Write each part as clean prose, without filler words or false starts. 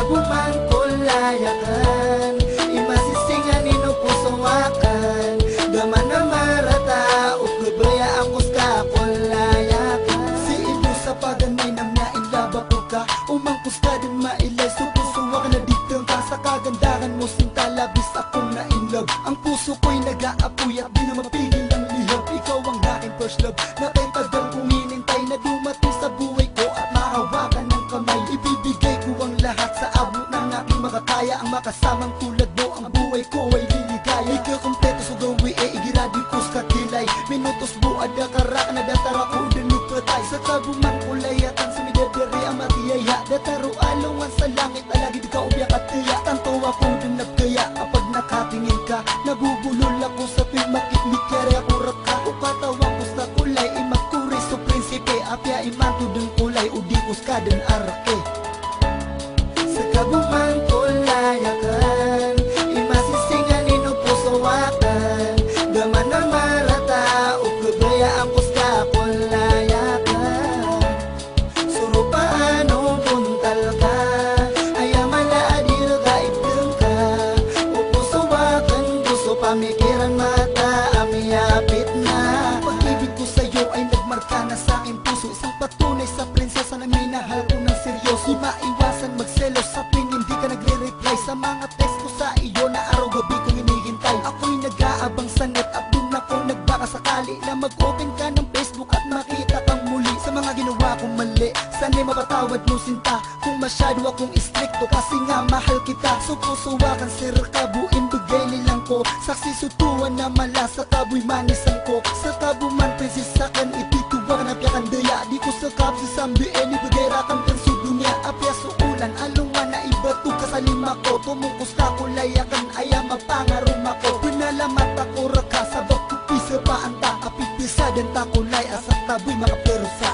Sekabumang kulayakan, imasisingan inupusawakan, gaman na marata, ukubaya ang kuska kulayakan. Si ido sa paganay na mailaba ko ka, umangkus ka din mailay, supusuwak na ditang ka. Sa kagandahan mo sinta, labis akong na-inlove. Ang puso ko'y nag-aapoy at di na mapigil ang lihab. Ikaw ang aking first love, na kay tagal kong hinintay na dumating sa buhay ko at mahawakan ng kamay. Ibibigay ko ang lahat sa abot ng aking makakaya. Ang makasamang tulad mo, ang buhay ko ay liligaya. Ikakompleto sa gawi e igiradi ko sa kilay. Minutos buad na karak na datara ko dinupatay. Sa kabumang kulayatan sa midadari ang matiyaya. Dataro alungan sa langit alagi di ka ubyak at tiya. Tanto ako din nagkaya kapag nakatingin ka. Nabubulol ako sa tuwing makiknik kaya ako raka. Ukatawang ko sa kulay imakuri sa prinsipe. Apya imanto din kulay udikos ka din arake. Sa kabumang kulayakan, imasisingan inupusawakan, gaman na marata, ukubaya ang kuska kulayakan. Suro paano buntal ka, ayamala adir ka iteng ka, upusawakan gusto pamikiran mata, amiyapit na. Pag-ibig ko sa'yo ay nagmarka na sa aking puso, isang patunay sa prinsesa na minahal ko ng seryoso. Maiwasan magselos sa tuwing hindi ka nagre-reply sa mga text ko sa iyo na araw-gabi kong hinihintay. Ako'y nag-aabang sa net at dun ako nagbaka sakali na mag-open ka ng Facebook at makita kang muli sa mga ginawa kong mali. Sana'y mapatawad mo sinta kung masyado akong istrikto, kasi nga mahal kita. Supusuwakan sir kabuin bigay nilang ko, saksi sutuan na mala sa kabu'y manisan ko. Sa kabuman prinsisakan itituwa na piyakan daya, di ko sa kap si sambi e nibigay rakang pensi dunia. Apya suulan alungan na ibato ka sa lima ko, tumungkos ka kulayakan ayam mapangarum ako. Pinalamat ako raka sa bakupi sa paanta, apipisa dan takulay asak taboy makaperusa.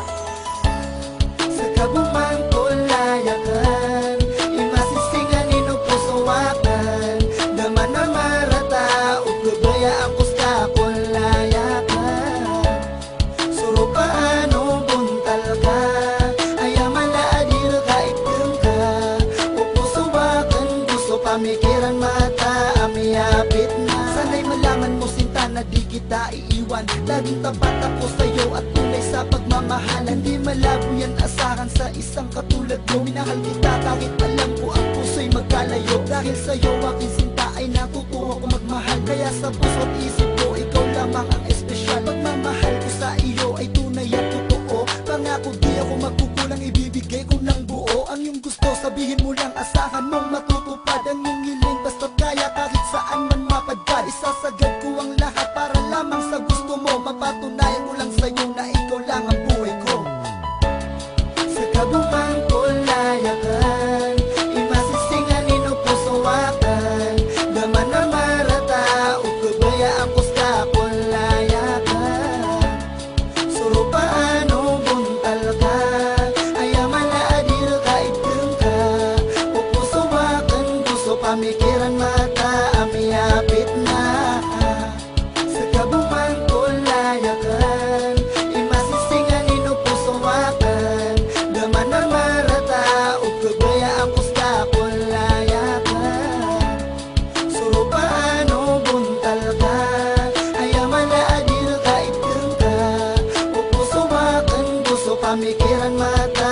Sa kabumang kulayakan, imasisingan inupusawakan, daman na marata, ukubaya ang kuska kulayakan. Suro paano buntal ka, ayamala adir ka iteng ka, upusawakan gusto pamikiran mata, amiyapit na. Sana'y malaman mo sinta na di kita iiwan, laging tapat ako sa'yo at tunay sa pagmamahalan. Di malabo yan asahan sa isang katulad mo. Minahal kita kahit alam ko ang puso'y magkalayo. Dahil sa'yo aking sinta ay natutuwa ko magmahal, kaya sa puso at isip ko ikaw lamang ang espesyal. Pagmamahal ko sa iyo ay tunay at totoo, pangako di ako magkukulang, ibibigay ko ng buo. Ang iyong gusto sabihin mo lang, asahan mong matutupad ang iyong hiling, basta't kaya kahit saan man mapadpad. Isasagad ko ang lahat para lamang sa gusto mo, mapatunayan ko lang sa'yo na ikaw lang ang buhay ko. Sa kabumang kulayakan, imasisingan inupusawakan, daman na marata, ukubaya ang kuska kulayakan. Suro paano buntal ka, ayamala adir ka iteng ka, upusawakan gusto pamikiran mata, amiyapit na. Sa kabumang kulayakan, imasisingan inupusawakan, daman na marata, ukubaya ang kuska kulayakan. Suro paano buntal ka, ayamala adir ka iteng ka, upusawakan gusto pamikiran mata,